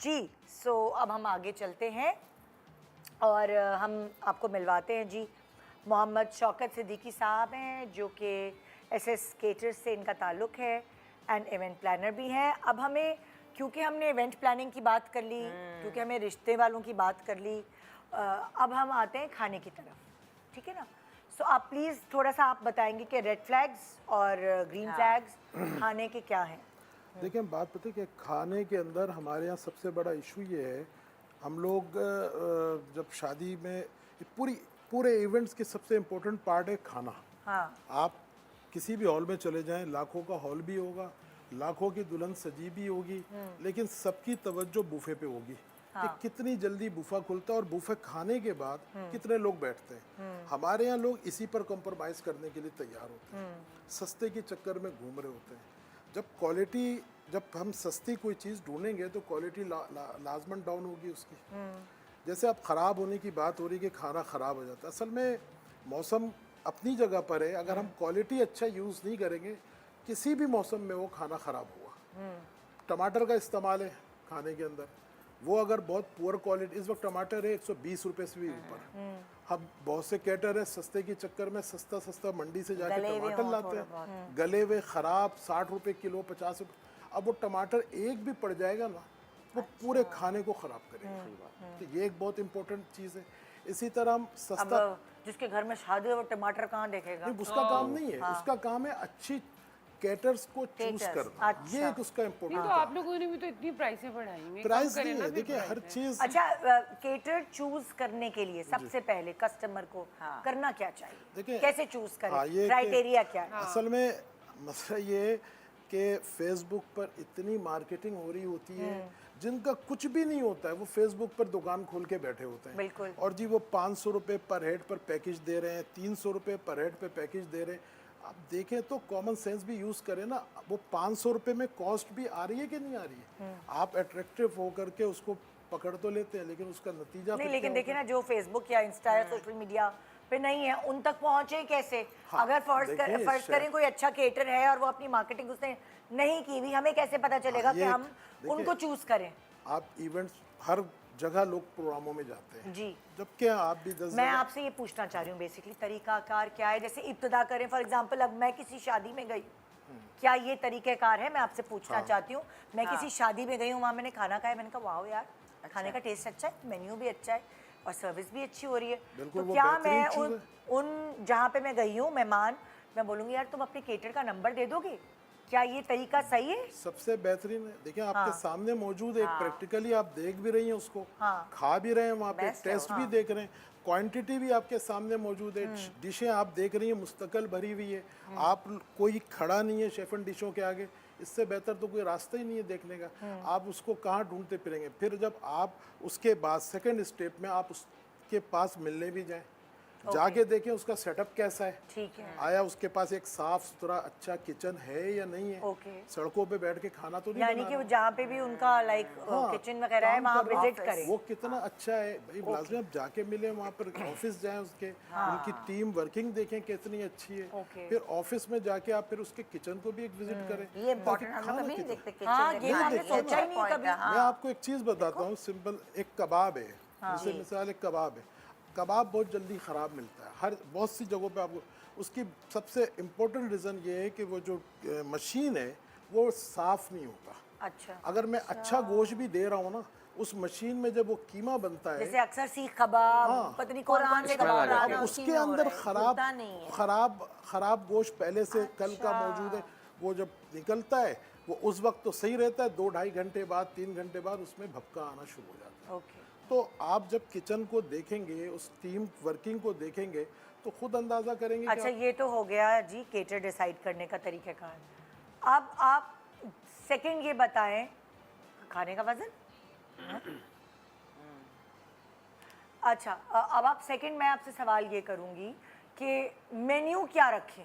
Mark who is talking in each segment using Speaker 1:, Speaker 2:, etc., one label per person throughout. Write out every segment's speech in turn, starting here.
Speaker 1: जी। अब हम आगे चलते हैं और हम आपको मिलवाते हैं जी। मोहम्मद शौकत सिद्दीकी साहब हैं जो कि एसएस केटर्स से इनका ताल्लुक़ है एंड इवेंट प्लानर भी हैं। अब हमें, क्योंकि हमने इवेंट प्लानिंग की बात कर ली, क्योंकि हमें रिश्ते वालों की बात कर ली, अब हम आते हैं खाने की तरफ, ठीक है ना। आप प्लीज़ थोड़ा सा आप बताएंगे कि रेड फ्लैग्स और ग्रीन फ्लैग्स खाने के क्या हैं।
Speaker 2: देखिए, बात पता है कि खाने के अंदर हमारे यहाँ सबसे बड़ा इशू ये है, हम लोग जब शादी में पूरे इवेंट्स के सबसे इम्पोर्टेंट पार्ट है खाना।
Speaker 1: हाँ।
Speaker 2: आप किसी भी हॉल में चले जाएं, लाखों का हॉल भी होगा, लाखों की दुल्हन सजी भी होगी, लेकिन सबकी तवज्जो बूफे पे होगी कि कितनी जल्दी बूफा खुलता है और बूफे खाने के बाद कितने लोग बैठते हैं। हमारे यहाँ लोग इसी पर कॉम्प्रोमाइज़ करने के लिए तैयार होते हैं, सस्ते के चक्कर में घूम रहे होते हैं। जब हम सस्ती कोई चीज़ ढूंढेंगे तो क्वालिटी लाजमन डाउन होगी उसकी। जैसे अब ख़राब होने की बात हो रही कि खाना ख़राब हो जाता है, असल में मौसम अपनी जगह पर है। अगर हम क्वालिटी अच्छा यूज़ नहीं करेंगे, किसी भी मौसम में वो खाना ख़राब होगा। टमाटर का इस्तेमाल है खाने के अंदर, वो अगर बहुत पुअर क्वालिटी, इस वक्त टमाटर है 120 रुपए से भी ऊपर। हम बहुत से कैटर है सस्ते के चक्कर में सस्ता मंडी से जाके टमाटर लाते हैं, गले हुए ख़राब 60 रुपए किलो, 50 रुपए। अब वो टमाटर एक भी पड़ जाएगा ना, वो पूरे खाने को ख़राब करेगा। तो ये एक बहुत इंपॉर्टेंट चीज़ है। इसी तरह हम सस्ता,
Speaker 1: जिसके घर में शादी है वो टमाटर कहाँ देखेगा?
Speaker 2: नहीं, उसका काम नहीं है। उसका काम है अच्छी कैटर्स को चूज करना।
Speaker 1: अच्छा।
Speaker 2: ये एक उसका इम्पोर्टेंट।
Speaker 3: तो आप लोगों ने भी तो इतनी प्राइसें बढ़ाई हैं,
Speaker 2: प्राइस नहीं है, देखिए हर चीज।
Speaker 1: अच्छा, केटर चूज करने के लिए सबसे पहले कस्टमर को करना क्या चाहिए?
Speaker 2: देखिए,
Speaker 1: कैसे चूज करें? क्राइटेरिया क्या है?
Speaker 2: असल में मसला ये कि फेसबुक पर इतनी मार्केटिंग हो रही होती है, जिनका कुछ भी नहीं होता है वो फेसबुक पर दुकान खोल के बैठे होते हैं।
Speaker 1: बिल्कुल।
Speaker 2: और जी वो 500 रुपये पर हेड पर पैकेज दे रहे हैं, 300 रुपये पर हेड पर पैकेज दे रहे हैं। आप देखें तो कॉमन सेंस भी यूज़ करें ना, वो 500 रुपये में कॉस्ट भी आ रही है कि नहीं आ रही है। आप अट्रैक्टिव होकर के उसको पकड़ तो लेते हैं, लेकिन उसका नतीजा
Speaker 1: नहीं, लेकिन देखिए ना, जो फेसबुक या इंस्टा या सोशल मीडिया पे नहीं है, उन तक पहुंचे कैसे?
Speaker 2: हाँ,
Speaker 1: अगर फर्ज करें कोई अच्छा केटर है और वो अपनी मार्केटिंग उसने नहीं की हुई, हमें कैसे पता चलेगा कि हम उनको चूज करें?
Speaker 2: आप इवेंट्स हर जगह लोग प्रोग्रामों में जाते हैं
Speaker 1: जी।
Speaker 2: जबकि आप भी 10
Speaker 1: मैं आपसे ये पूछना चाह रही हूँ बेसिकली तरीकाकार क्या है? जैसे इब्तिदा करें, फॉर एग्जांपल अब मैं किसी शादी में गई, क्या ये तरीक़ेकार है? मैं आपसे पूछना चाहती हूँ। मैं किसी शादी में गई हूँ, वहाँ मैंने खाना खाया, मैंने कहा वाह यार, खाने का टेस्ट अच्छा है, मेन्यू भी अच्छा है और सर्विस भी अच्छी हो रही है। तो क्या मैं उन जहाँ पे मैं गई हूँ मेहमान, मैं बोलूँगी यार तुम अपने केटर का नंबर दे दोगे? क्या ये तरीका सही है?
Speaker 2: सबसे बेहतरीन है। देखिए आपके सामने मौजूद है, प्रैक्टिकली आप देख भी रही हैं उसको, खा भी रहे हैं, वहाँ पे टेस्ट भी देख रहे हैं, क्वांटिटी भी आपके सामने मौजूद है, डिशें आप देख रही हैं मुस्तकिल भरी हुई है। आप कोई खड़ा नहीं है शेफ एंड डिशों के आगे, इससे बेहतर तो कोई रास्ता ही नहीं है देखने का। आप उसको कहाँ ढूंढते फिरेंगे? फिर जब आप उसके बाद सेकेंड स्टेप में आप उसके पास मिलने भी जाएँ, जाके देखें उसका सेटअप कैसा है,
Speaker 1: ठीक है,
Speaker 2: आया उसके पास एक साफ सुथरा अच्छा किचन है या नहीं है। सड़कों पे बैठ के खाना तो नहीं,
Speaker 1: यानी कि जहाँ पे भी उनका किचन वगैरह है वहाँ विजिट करें,
Speaker 2: वो कितना अच्छा है भाई। लाजमी आप जाके मिले, वहाँ पर ऑफिस जाएं उसके, उनकी टीम वर्किंग देखें कितनी अच्छी है। फिर ऑफिस में जाके आप फिर उसके किचन को भी एक विजिट करें।
Speaker 1: ये इम्पोर्टेंट हम लोग कभी देखते किचन, सोचा ही नहीं कभी।
Speaker 2: मैं आपको एक चीज़ बताता हूँ सिंपल, एक कबाब है, जैसे मिसाल एक कबाब है, कबाब बहुत जल्दी ख़राब मिलता है हर बहुत सी जगहों पे आपको। उसकी सबसे इम्पोर्टेंट रीज़न ये है कि वो जो मशीन है वो साफ़ नहीं होता।
Speaker 1: अच्छा।
Speaker 2: अगर मैं अच्छा गोश्त भी दे रहा हूँ ना, उस मशीन में जब वो कीमा बनता है,
Speaker 1: जैसे अक्सर सीख कबाब, पता नहीं कौन से कबाब,
Speaker 2: अब उसके अंदर खराब गोश्त पहले से कल का मौजूद है। वो जब निकलता है वो उस वक्त तो सही रहता है, 2-2.5 घंटे बाद 3 घंटे बाद उसमें भपका आना शुरू हो जाता है। तो आप जब किचन को देखेंगे, उस टीम वर्किंग को देखेंगे तो खुद अंदाजा करेंगे।
Speaker 1: अच्छा, ये तो हो गया जी केटर डिसाइड करने का तरीक़ाकार। अब आप सेकंड ये बताएं, खाने का वजन। अच्छा, अब आप सेकंड, मैं आपसे सवाल ये करूंगी कि मेन्यू क्या रखें?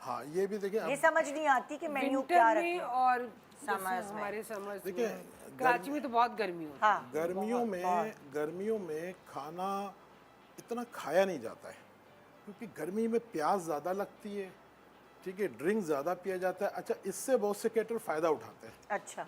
Speaker 2: हाँ, ये भी देखिए,
Speaker 1: ये समझ नहीं आती कि मेन्यू क्या रखें।
Speaker 3: और हमारे समझ
Speaker 2: देखिए
Speaker 3: कराची में तो बहुत गर्मी होती है।
Speaker 1: हाँ,
Speaker 2: गर्मियों में खाना इतना खाया नहीं जाता है क्योंकि गर्मी में प्यास ज़्यादा लगती है, ठीक है, ड्रिंक ज़्यादा पिया जाता है। अच्छा, इससे बहुत से कैटर फ़ायदा उठाते हैं।
Speaker 1: अच्छा,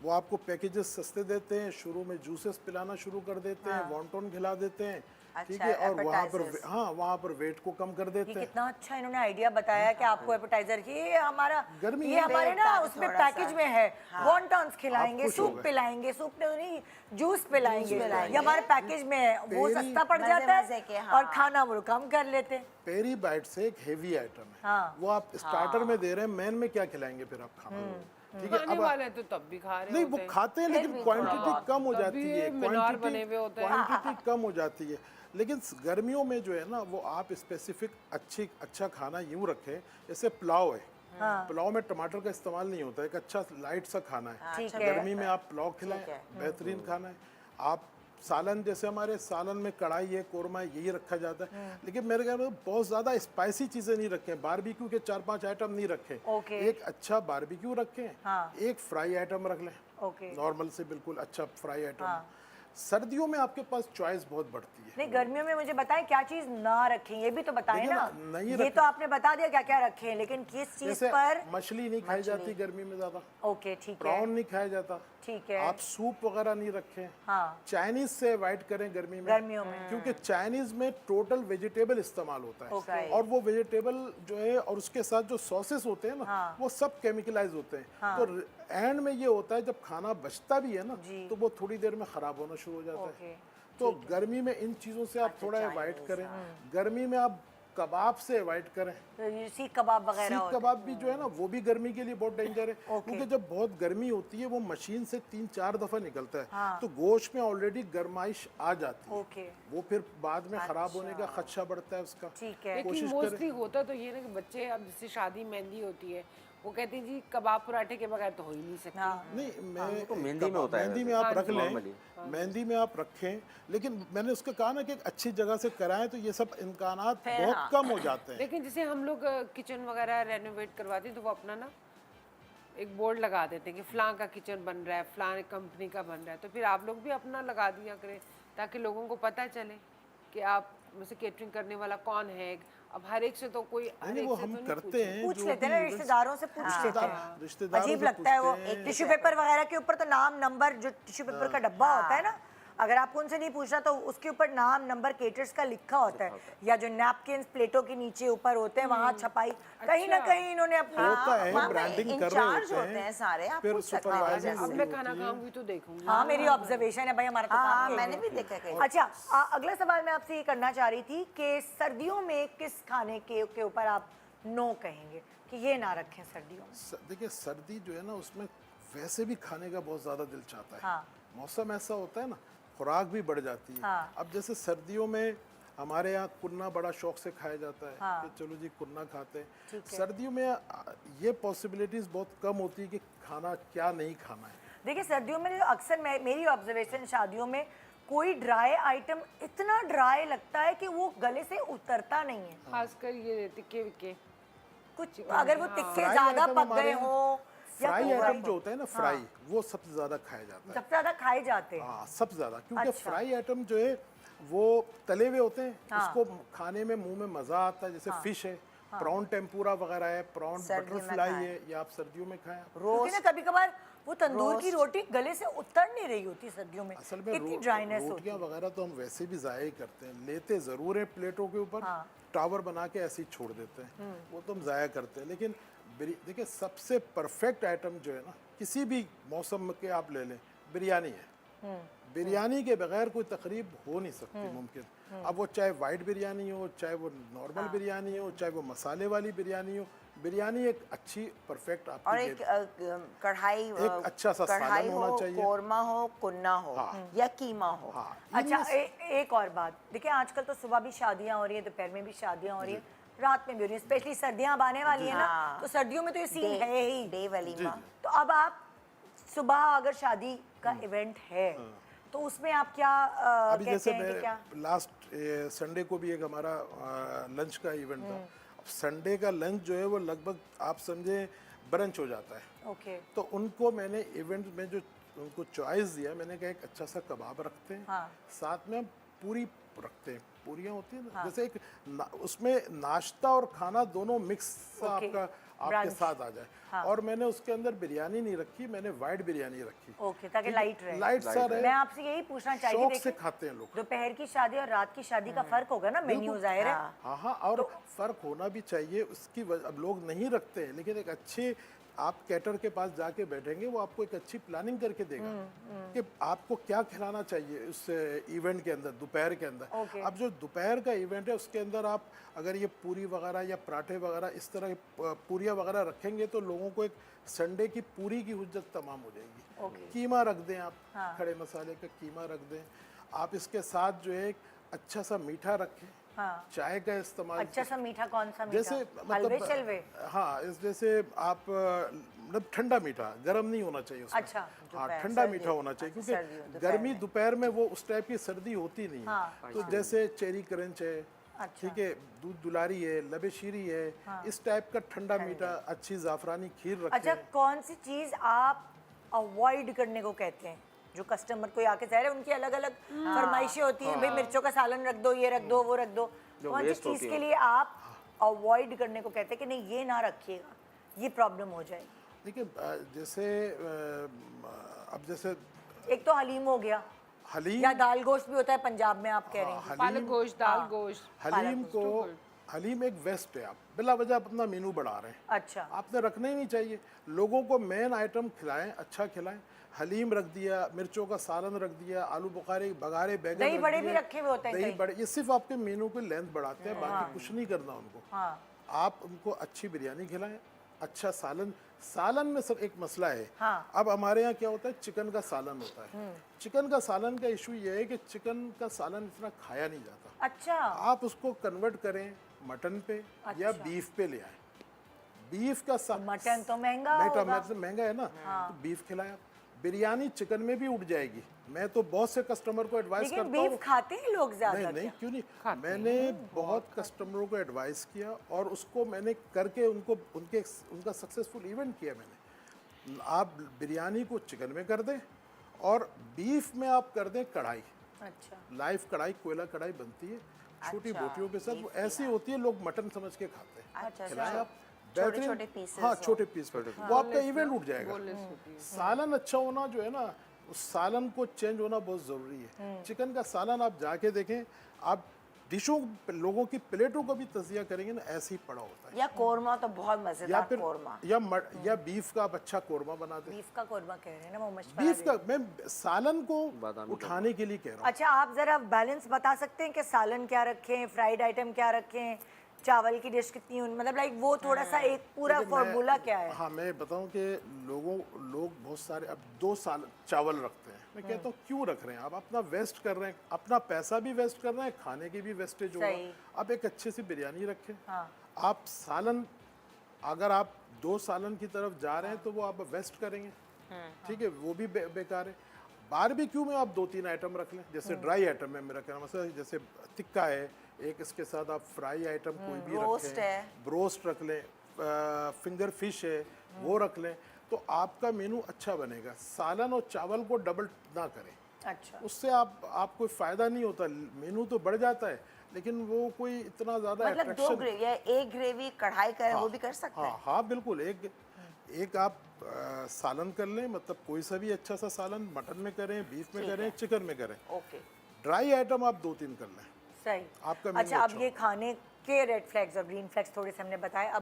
Speaker 2: वो आपको पैकेजेस सस्ते देते हैं, शुरू में जूसेस पिलाना शुरू कर देते हैं, वॉन्टोन खिला देते हैं, ठीक
Speaker 4: अच्छा,
Speaker 2: है, और वहाँ पर
Speaker 4: appetizers।
Speaker 2: वहाँ पर वेट को कम कर देते
Speaker 1: ये
Speaker 2: हैं।
Speaker 1: कितना अच्छा इन्होंने आइडिया बताया कि आपको एपेटाइजर की ये हमारा
Speaker 2: गर्मी
Speaker 1: ये
Speaker 2: में
Speaker 1: हमारे ना
Speaker 4: ताकि
Speaker 1: उसमें
Speaker 4: थोड़ा
Speaker 1: पैकेज
Speaker 4: सा-
Speaker 1: में है वॉन्टॉन्स खिलाएंगे,
Speaker 2: खुश हो
Speaker 1: सूप
Speaker 2: गए।
Speaker 1: पिलाएंगे, सूप में नहीं जूस पिलाएंगे,
Speaker 4: पिलाएंगे।
Speaker 1: ये हमारे पैकेज में है, वो
Speaker 2: पेरी-
Speaker 1: सस्ता पड़
Speaker 4: मजे
Speaker 1: जाता
Speaker 4: मजे के,
Speaker 1: है
Speaker 4: हाँ।
Speaker 1: और खाना वो कम कर लेते हैं।
Speaker 2: पेरी बाइट से एक हेवी आइटम है,
Speaker 1: हाँ।
Speaker 2: वो आप स्टार्टर में दे रहे हैं, मेन में क्या खिलाएंगे फिर आप खाना, ठीक है।
Speaker 3: खाने
Speaker 2: अब
Speaker 3: वाले तो तब भी खा रहे
Speaker 2: नहीं
Speaker 3: होते
Speaker 2: वो
Speaker 3: हैं।
Speaker 2: खाते हैं लेकिन क्वांटिटी कम हो
Speaker 3: तब
Speaker 2: जाती
Speaker 3: भी
Speaker 2: है,
Speaker 3: मीनार बने हुए होते हैं।
Speaker 2: क्वांटिटी कम हो जाती है। लेकिन गर्मियों में जो है ना वो आप स्पेसिफिक अच्छा खाना यूं रखें, जैसे पुलाव है, पुलाव में टमाटर का इस्तेमाल नहीं होता है, एक अच्छा लाइट सा खाना है,
Speaker 1: ठीक
Speaker 4: अच्छा
Speaker 1: है।
Speaker 2: गर्मी में आप पुलाव खिलाएं,
Speaker 4: है।
Speaker 2: बेहतरीन खाना है। आप सालन, जैसे हमारे सालन में कढ़ाई है, कोरमा है, यही रखा जाता है, लेकिन मेरे ख्याल में बहुत ज़्यादा स्पाइसी चीज़ें नहीं रखें, बारबेक्यू के 4-5 आइटम नहीं रखें,
Speaker 1: ओके।
Speaker 2: एक अच्छा बारबेक्यू रखें,
Speaker 1: हाँ।
Speaker 2: एक फ्राई आइटम रख लें,
Speaker 1: ओके।
Speaker 2: नॉर्मल से बिल्कुल अच्छा फ्राई आइटम। सर्दियों में आपके पास चॉइस बहुत बढ़ती है।
Speaker 1: नहीं, गर्मियों में मुझे बताएं क्या चीज ना रखें, ये भी तो बताएं
Speaker 2: देखिए
Speaker 1: ना।
Speaker 2: ना, नहीं
Speaker 1: ये
Speaker 2: रखें।
Speaker 1: तो आपने बता दिया क्या क्या रखें, लेकिन किस चीज
Speaker 2: जैसे
Speaker 1: पर।
Speaker 2: मछली नहीं खाई जाती गर्मी में ज़्यादा,
Speaker 1: ओके, ठीक है,
Speaker 2: प्रॉन नहीं खाया जाता,
Speaker 1: ठीक है।
Speaker 2: आप सूप वगैरह नहीं रखें,
Speaker 1: हाँ,
Speaker 2: चाइनीज से अवॉइड करें गर्मी में,
Speaker 1: गर्मियों में।
Speaker 2: क्योंकि चाइनीज में टोटल वेजिटेबल इस्तेमाल होता
Speaker 1: ओके।
Speaker 2: है, और वो वेजिटेबल जो है और उसके साथ जो सॉसेस होते हैं ना,
Speaker 1: हाँ।
Speaker 2: वो सब केमिकलाइज होते हैं, तो एंड में ये होता है जब खाना बचता भी है ना,
Speaker 1: जी।
Speaker 2: तो वो थोड़ी देर में खराब होना शुरू हो जाता
Speaker 1: ओके,
Speaker 2: है। तो गर्मी में इन चीज़ों से आप थोड़ा अवॉइड करें। गर्मी में आप कबाब से अवॉइड करें,
Speaker 1: तो ये सीख कबाब वगैरह
Speaker 2: सीख
Speaker 1: होते हैं।
Speaker 2: कबाब भी जो है ना वो भी गर्मी के लिए बहुत डेंजर है,
Speaker 1: ओके।
Speaker 2: क्योंकि जब बहुत गर्मी होती है वो मशीन से 3-4 दफा निकलता है,
Speaker 1: हाँ।
Speaker 2: तो गोश्त में ऑलरेडी गर्माइश आ जाती है,
Speaker 1: ओके,
Speaker 2: वो फिर बाद में खराब होने का खदशा बढ़ता है उसका।
Speaker 1: ठीक है।
Speaker 3: लेकिन
Speaker 2: कोशिश
Speaker 3: मोस्टली होता तो ये ना कि बच्चे अब जैसे शादी मेहंदी होती है, वो कहते हैं जी कबाब पराठे के बगैर तो हो ही नहीं सकती।
Speaker 1: हाँ,
Speaker 2: नहीं, मैं
Speaker 5: तो मेहंदी में होता है
Speaker 2: मेहंदी में
Speaker 5: वैसे।
Speaker 2: आप रख लें,
Speaker 5: नॉर्मली।
Speaker 2: मेहंदी में आप रखें, लेकिन मैंने उसका कहा ना कि एक अच्छी जगह से कराएं तो ये सब इम्कानात बहुत कम हो जाते हैं।
Speaker 3: लेकिन जैसे हम लोग किचन वगैरह रेनोवेट करवाते हैं तो वो अपना ना एक बोर्ड लगा देते हैं कि फलां का किचन बन रहा है, फलां कंपनी का बन रहा है, तो फिर आप लोग भी अपना लगा दिया करें ताकि लोगों को पता चले कि आप में से केटरिंग करने वाला कौन है। अब हर एक से तो कोई हर
Speaker 2: नहीं,
Speaker 3: एक
Speaker 2: वो
Speaker 3: से
Speaker 2: हम
Speaker 3: तो नहीं
Speaker 2: करते
Speaker 3: पूछे।
Speaker 2: हैं,
Speaker 1: पूछ
Speaker 2: जो
Speaker 1: लेते हैं
Speaker 2: भी
Speaker 1: ना,
Speaker 2: events-
Speaker 1: रिश्तेदारों से पूछ लेते हैं।
Speaker 2: रिश्तेदारों
Speaker 1: अजीब
Speaker 2: से
Speaker 1: लगता है वो
Speaker 2: पूछते हैं।
Speaker 1: टिश्यू पेपर वगैरह के ऊपर तो नाम नंबर, जो टिश्यू पेपर का डब्बा होता है ना, अगर आपको उनसे नहीं पूछना तो उसके ऊपर नाम नंबर केटर्स का लिखा होता है, या जो नैपकिन प्लेटों के नीचे ऊपर होते हैं वहाँ छपाई कहीं ना कहीं इन्होंने अपनी
Speaker 2: होता है,
Speaker 4: वहाँ पे
Speaker 2: ब्रांडिंग कर रहे
Speaker 4: इंचार्ज
Speaker 2: होते
Speaker 4: होते हैं
Speaker 2: हैं,
Speaker 4: सारे, आप
Speaker 2: फिर
Speaker 4: पूछ सकते हैं
Speaker 2: सुपरवाइजिंग
Speaker 4: वजह
Speaker 3: अब
Speaker 4: से।
Speaker 3: मैं खाना खाऊंगी तो देखूंगी।
Speaker 1: हाँ, मेरी ऑब्जर्वेशन है भाई, हमारा तो
Speaker 4: हाँ,
Speaker 1: काम
Speaker 4: मैंने
Speaker 1: यही
Speaker 4: भी
Speaker 1: है।
Speaker 4: देखा कहीं।
Speaker 1: अच्छा, अगला सवाल मैं आपसे ये करना चाह रही थी कि सर्दियों में किस खाने के ऊपर आप नो कहेंगे कि ये ना रखें सर्दियों में?
Speaker 2: देखिए सर्दी जो है ना उसमें वैसे भी खाने का बहुत ज़्यादा दिल चाहता है,
Speaker 1: हाँ।
Speaker 2: मौसम ऐसा होता है ना, खुराक भी बढ़ जाती है।
Speaker 1: हाँ।
Speaker 2: अब जैसे सर्दियों में हमारे यहाँ कुन्ना बड़ा शौक से खाया जाता है,
Speaker 1: हाँ।
Speaker 2: कि चलो जी कुन्ना खाते हैं।
Speaker 1: ठीक है।
Speaker 2: सर्दियों में ये पॉसिबिलिटीज़ बहुत कम होती है कि खाना क्या नहीं खाना है।
Speaker 1: देखिए सर्दियों में जो अक्सर मेरी ऑब्जर्वेशन, शादियों में कोई ड्राई आइटम इतना ड्राई लगता है कि वो गले से उतरता नहीं है।
Speaker 3: खासकर ये टिक्के विक्के।
Speaker 1: कुछ अगर वो तिक्के
Speaker 2: फ्राई
Speaker 1: ज्यादा
Speaker 2: आइटम
Speaker 1: पक
Speaker 2: हमारे
Speaker 1: गए
Speaker 2: यहाँ-
Speaker 1: हो या
Speaker 2: फ्राई
Speaker 1: कुछ-
Speaker 2: आइटम जो होता है ना, फ्राई, वो सबसे ज़्यादा खाया जाता है।
Speaker 1: सबसे ज्यादा खाए जाते हैं।
Speaker 2: हाँ, सबसे ज़्यादा, क्योंकि
Speaker 1: अच्छा।
Speaker 2: फ्राई आइटम जो है वो तले हुए होते हैं,
Speaker 1: हाँ।
Speaker 2: उसको खाने में मुंह में मज़ा आता है। जैसे फिश है, प्रॉन टेम्पूरा वगैरह है, प्रॉन
Speaker 4: सर्दियों में
Speaker 2: बटरफ्लाई
Speaker 4: खाएं।
Speaker 2: है, ये आप सर्दियों में खाएं।
Speaker 1: क्योंकि ना कभी कभार वो तंदूर की रोटी गले से उतर नहीं रही होती सर्दियों में,
Speaker 2: असल में
Speaker 1: इतनी ड्राइनेस होती
Speaker 2: रोटियां वगैरह तो हम वैसे भी ज़ाया ही करते हैं, लेते ज़रूर हैं प्लेटों के ऊपर,
Speaker 1: हाँ।
Speaker 2: टावर बना के ऐसे ही छोड़ देते हैं, वो तो हम ज़ाया करते हैं। लेकिन देखिए सबसे परफेक्ट आइटम जो है ना, किसी भी मौसम के आप ले लें, बिरयानी है। बिरयानी के बगैर कोई तकरीब हो नहीं सकती मुमकिन। अब वो चाहे वाइट बिरयानी हो, चाहे वो नॉर्मल बिरयानी हो, चाहे वो मसाले वाली बिरयानी हो, बिरयानी एक अच्छी परफेक्ट
Speaker 4: और
Speaker 2: आपकी
Speaker 4: एक कढ़ाई,
Speaker 2: एक अच्छा सा
Speaker 4: कढ़ाई
Speaker 2: सालन होना
Speaker 4: हो,
Speaker 2: चाहिए।
Speaker 4: कोरमा हो, कुन्ना हो या कीमा हो।
Speaker 2: हाँ,
Speaker 1: अच्छा, एक और बात देखिए, आजकल तो सुबह भी शादियां हो रही है, दोपहर में भी शादियां हो रही है, रात में भी हो रही है, स्पेशली सर्दियां अब आने वाली है ना,
Speaker 4: हाँ।
Speaker 1: तो सर्दियों में तो ये सीन है ही।
Speaker 4: डे वलीमा।
Speaker 1: तो अब आप सुबह अगर शादी का इवेंट है तो उसमें आप क्या
Speaker 2: अभी
Speaker 1: कहते
Speaker 2: जैसे
Speaker 1: हैं कि क्या?
Speaker 2: मैं लास्ट संडे को भी एक हमारा लंच का इवेंट था। अब संडे का लंच जो है वो लगभग आप समझे ब्रंच हो जाता है,
Speaker 1: ओके,
Speaker 2: तो उनको मैंने इवेंट में जो उनको चॉइस दिया, मैंने कहा एक अच्छा सा कबाब रखते हैं,
Speaker 1: हाँ।
Speaker 2: साथ में हम पूरी रखते हैं, पूरियां होती है ना, जैसे एक उसमें नाश्ता और खाना दोनों मिक्स आपका आपके
Speaker 1: Brunch.
Speaker 2: साथ आ जाए। और मैंने उसके अंदर बिरयानी नहीं रखी, मैंने वाइट बिरयानी रखी,
Speaker 1: ओके, ताकि लाइट रहे।
Speaker 2: लाइट सा रहे,
Speaker 1: मैं आपसे यही पूछना चाहिए,
Speaker 2: शौक से
Speaker 1: देखिए
Speaker 2: खाते हैं लोग।
Speaker 1: दोपहर की शादी और रात की शादी का फर्क होगा ना, मेन्यू जाहिर है।
Speaker 2: हाँ हाँ, और फर्क होना भी चाहिए उसकी अब लोग नहीं रखते हैं, लेकिन एक अच्छे आप कैटर के पास जाके बैठेंगे, वो आपको एक अच्छी प्लानिंग करके देगा कि आपको क्या खिलाना चाहिए उस इवेंट के अंदर, दोपहर के अंदर। अब जो दोपहर का इवेंट है उसके अंदर आप अगर ये पूरी वगैरह या पराठे वगैरह इस तरह की पूरियाँ वगैरह रखेंगे तो लोगों को एक संडे की पूरी की हुज्जत तमाम हो जाएगी। कीमा रख दें आप, खड़े मसाले का कीमा रख दें आप, इसके साथ जो है एक अच्छा सा मीठा रखें, चाय का इस्तेमाल।
Speaker 1: अच्छा सा मीठा कौन सा मीठा?
Speaker 2: जैसे
Speaker 1: हलवे शलवे?
Speaker 2: हाँ, जैसे आप मतलब ठंडा मीठा, गर्म नहीं होना चाहिए उसमें।
Speaker 1: अच्छा,
Speaker 2: हाँ, ठंडा मीठा होना चाहिए, क्योंकि गर्मी दोपहर में वो उस टाइप की सर्दी होती नहीं है। तो जैसे चेरी क्रंच है, ठीक है, दूध दुलारी है, लबे शीरी है, इस टाइप का ठंडा मीठा, अच्छी जाफरानी खीर रखें।
Speaker 1: अच्छा, कौन सी चीज आप अवॉइड करने को कहते हैं? जो कस्टमर कोई आके चाह रहे हैं, उनकी अलग अलग फरमाइशें होती हैं, भाई मिर्चों का सालन रख दो, ये रख दो, वो रख दो। कौन सी चीज के लिए आप अवॉइड करने को कहते हैं कि नहीं ये ना रखिएगा, ये प्रॉब्लम हो जाएगी?
Speaker 2: देखिए जैसे अब जैसे
Speaker 1: एक तो हलीम हो गया,
Speaker 2: हलीम
Speaker 1: या दाल गोश्त भी होता है पंजाब में, आप कह रहे हैं।
Speaker 3: पालक गोश्त, दाल गोश्त।
Speaker 2: हलीम को, हलीम एक वेस्ट है, आप बिला वजह अपना मेनू बढ़ा रहे हैं।
Speaker 1: अच्छा,
Speaker 2: आपने रखना ही नहीं चाहिए। लोगों को मेन आइटम खिलाएं, अच्छा खिलाएं। हलीम रख दिया, मिर्चों का सालन रख दिया, आलू बुखारे बघारे बैगन
Speaker 1: दही
Speaker 2: रख
Speaker 1: बड़े
Speaker 2: दिए,
Speaker 1: भी रखे हुए होते हैं
Speaker 2: दही
Speaker 1: कहीं।
Speaker 2: बड़े, ये सिर्फ आपके मेनू की लेंथ बढ़ाते हैं, बाकी कुछ नहीं करना उनको। आप उनको अच्छी बिरयानी खिलाएं, अच्छा सालन। सालन में सब एक मसला है। अब हमारे यहाँ क्या होता है, चिकन का सालन होता है। चिकन का सालन का इशू ये है कि चिकन का सालन इतना खाया नहीं जाता।
Speaker 1: अच्छा,
Speaker 2: आप उसको कन्वर्ट करें मटन पे या बीफ पे ले आए। बीफ का
Speaker 1: मटन तो महंगा होगा।
Speaker 2: महंगा है ना, तो बीफ खिलाया। बिरयानी चिकन में भी उठ जाएगी। मैं तो बहुत से कस्टमर को एडवाइस करता हूँ।
Speaker 1: बीफ खाते हैं लोग ज्यादा?
Speaker 2: नहीं, क्यों नहीं, मैंने बहुत कस्टमरों को एडवाइस किया और उसको मैंने करके उनका सक्सेसफुल इवेंट किया मैंने। आप बिरयानी को चिकन में कर दें और बीफ में आप कर दें कढ़ाई।
Speaker 1: अच्छा,
Speaker 2: लाइव कढ़ाई, कोयला कढ़ाई बनती है छोटी बोटियों के साथ, वो ऐसी होती है, लोग मटन समझ के खाते हैं।
Speaker 4: अच्छा,
Speaker 2: खिलाएं आप,
Speaker 4: छोटे-छोटे
Speaker 2: बेहतरीन।
Speaker 4: pieces
Speaker 2: हाँ, छोटे पीस, वो आपका इवेंट उठ जाएगा। सालन अच्छा होना जो है ना, उस सालन को चेंज होना बहुत ज़रूरी है। चिकन का सालन आप जाके देखें, आप डिशों लोगों की प्लेटों का भी तजिया करेंगे ना, ऐसे ही पड़ा होता है।
Speaker 4: या कोरमा तो बहुत
Speaker 2: या
Speaker 4: मजेदार
Speaker 2: फिर
Speaker 4: कोरमा।
Speaker 2: या बीफ का आप अच्छा कोरमा बना दें।
Speaker 1: बीफ का कोरमा कह रहे हैं ना वो मशवरा
Speaker 2: बीफ का,
Speaker 1: दे।
Speaker 2: मैं सालन को उठाने के लिए कह रहा हूँ।
Speaker 1: अच्छा, आप जरा बैलेंस बता सकते हैं कि सालन क्या रखें, फ्राइड आइटम क्या रखें, चावल की डिश कितनी मतलब लाइक वो थोड़ा सा एक पूरा फॉर्मूला क्या है?
Speaker 2: हाँ, मैं बताऊं कि लोग बहुत सारे अब 2 साल चावल रखते हैं। मैं कहता हूँ क्यों रख रहे हैं आप? अपना वेस्ट कर रहे हैं, अपना पैसा भी वेस्ट कर रहे हैं, खाने की भी वेस्टेज होगा। आप एक अच्छी सी बिरयानी रखें। आप सालन, अगर आप 2 सालन की तरफ जा रहे हैं तो वो आप वेस्ट करेंगे, ठीक है, वो भी बेकार है। बारबेक्यू में आप 2-3 आइटम रख लें, जैसे ड्राई आइटम में मेरा कहना मतलब जैसे टिक्का है, एक इसके साथ आप फ्राई आइटम कोई भी
Speaker 4: रोस्ट
Speaker 2: रखें,
Speaker 4: है,
Speaker 2: ब्रोस्ट रख लें, फिंगर फिश है वो रख लें, तो आपका मेनू अच्छा बनेगा। सालन और चावल को डबल ना करें।
Speaker 1: अच्छा,
Speaker 2: उससे आप कोई फायदा नहीं होता। मेनू तो बढ़ जाता है लेकिन वो कोई इतना ज्यादा
Speaker 4: मतलब 2 ग्रेवी या एक ग्रेवी कढ़ाई करें, वो भी कर सकते हैं।
Speaker 2: हाँ, बिल्कुल। एक आप सालन कर लें, मतलब कोई सा भी अच्छा सा सालन, मटन में करें, बीफ में करें, चिकन में करें।
Speaker 4: ओके,
Speaker 2: ड्राई आइटम आप 2-3 कर लें,
Speaker 1: सही।
Speaker 2: आपका
Speaker 1: अच्छा, अब ये खाने के रेड फ्लैग्स और ग्रीन फ्लैग्स थोड़े से हमने बताए। अब